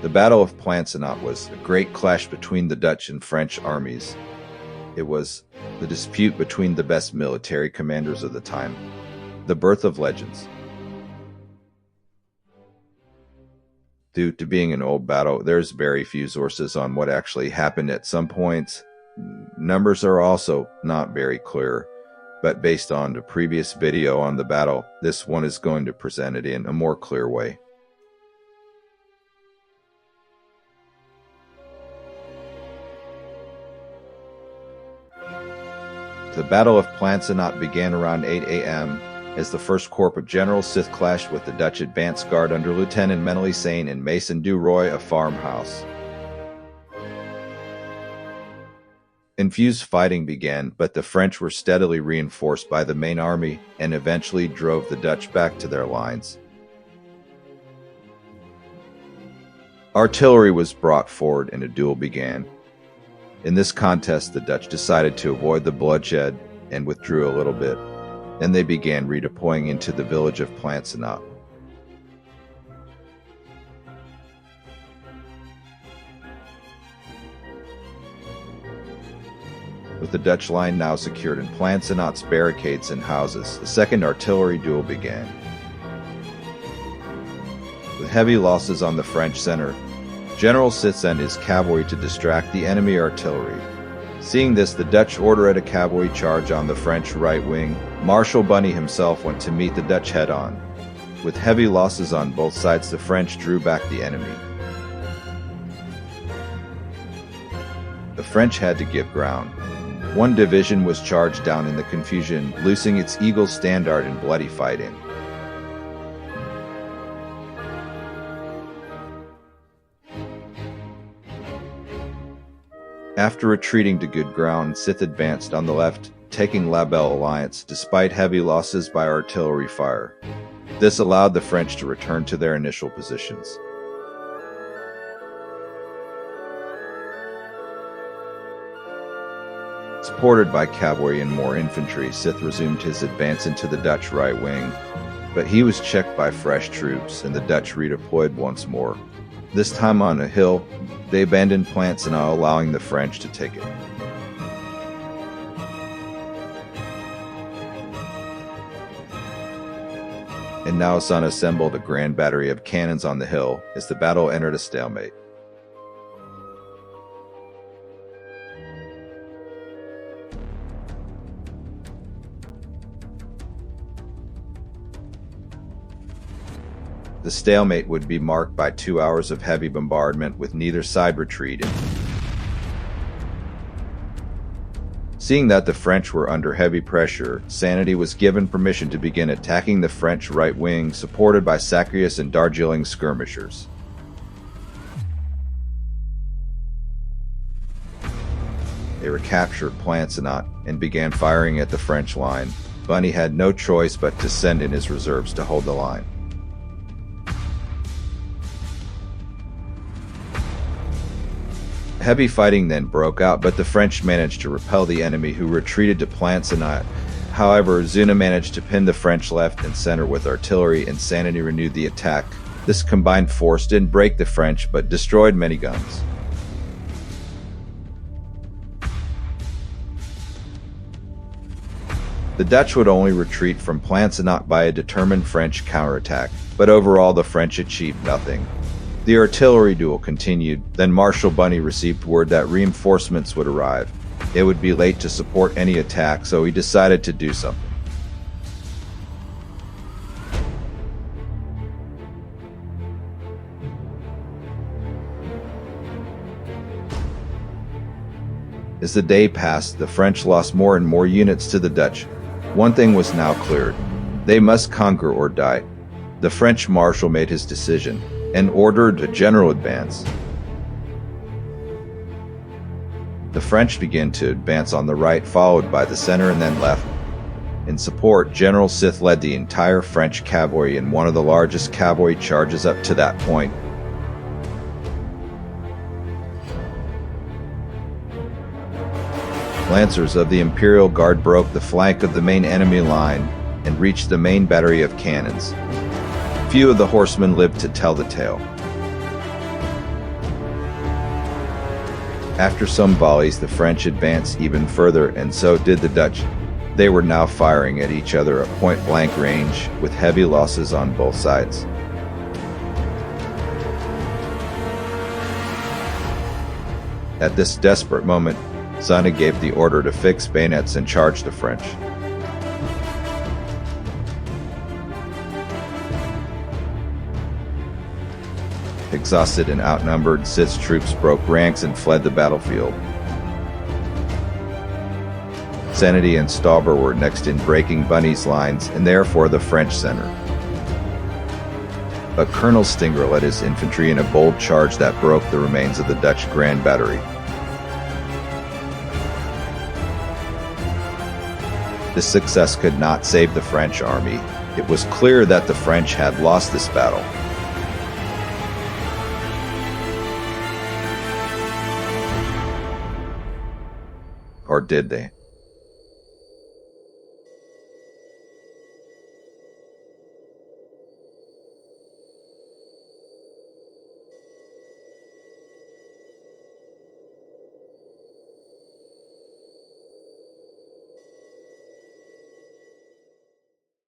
The Battle of Plancenoit was a great clash between the Dutch and French armies. It was the dispute between the best military commanders of the time. The birth of legends. Due to being an old battle, there's very few sources on what actually happened at some points. Numbers are also not very clear, but based on the previous video on the battle, this one is going to present it in a more clear way. The Battle of Plancenoit began around 8 a.m. as the First Corps of General Sith clashed with the Dutch advance guard under Lieutenant Menelicene and Mason du Roy, a farmhouse. Confused fighting began, but the French were steadily reinforced by the main army and eventually drove the Dutch back to their lines. Artillery was brought forward and a duel began. In this contest, the Dutch decided to avoid the bloodshed and withdrew a little bit. Then they began redeploying into the village of Plancenoit. With the Dutch line now secured in Plancenoit's barricades and houses, the second artillery duel began. With heavy losses on the French center, General Sith sent his cavalry to distract the enemy artillery. Seeing this, the Dutch ordered a cavalry charge on the French right wing. Marshal Bunny himself went to meet the Dutch head-on. With heavy losses on both sides, the French drew back the enemy. The French had to give ground. One division was charged down in the confusion, losing its eagle standard in bloody fighting. After retreating to good ground, Sith advanced on the left, taking La Belle Alliance despite heavy losses by artillery fire. This allowed the French to return to their initial positions. Supported by cavalry and more infantry, Sith resumed his advance into the Dutch right wing, but he was checked by fresh troops and the Dutch redeployed once more. This time on a hill, they abandoned Plancenoit, allowing the French to take it. And now Sun assembled a grand battery of cannons on the hill as the battle entered a stalemate. The stalemate would be marked by 2 hours of heavy bombardment with neither side retreating. Seeing that the French were under heavy pressure, Sanity was given permission to begin attacking the French right wing, supported by Sacrius and Darjeeling skirmishers. They recaptured Plancenoit and began firing at the French line. Bunny had no choice but to send in his reserves to hold the line. Heavy fighting then broke out, but the French managed to repel the enemy, who retreated to Plancenoit. However, Zuna managed to pin the French left and center with artillery, and Sanity renewed the attack. This combined force didn't break the French, but destroyed many guns. The Dutch would only retreat from Plancenoit by a determined French counterattack, but overall the French achieved nothing. The artillery duel continued, then Marshal Bunny received word that reinforcements would arrive. It would be late to support any attack, so he decided to do something. As the day passed, the French lost more and more units to the Dutch. One thing was now cleared: they must conquer or die. The French marshal made his decision and ordered a general advance. The French began to advance on the right, followed by the center and then left. In support, General Sith led the entire French cavalry in one of the largest cavalry charges up to that point. Lancers of the Imperial Guard broke the flank of the main enemy line and reached the main battery of cannons. Few of the horsemen lived to tell the tale. After some volleys, the French advanced even further, and so did the Dutch. They were now firing at each other at point-blank range, with heavy losses on both sides. At this desperate moment, Zana gave the order to fix bayonets and charge the French. Exhausted and outnumbered, Sith's troops broke ranks and fled the battlefield. Sanity and Stauber were next in breaking Bunny's lines, and therefore the French center. But Colonel Stinger led his infantry in a bold charge that broke the remains of the Dutch Grand Battery. This success could not save the French army. It was clear that the French had lost this battle. Or did they?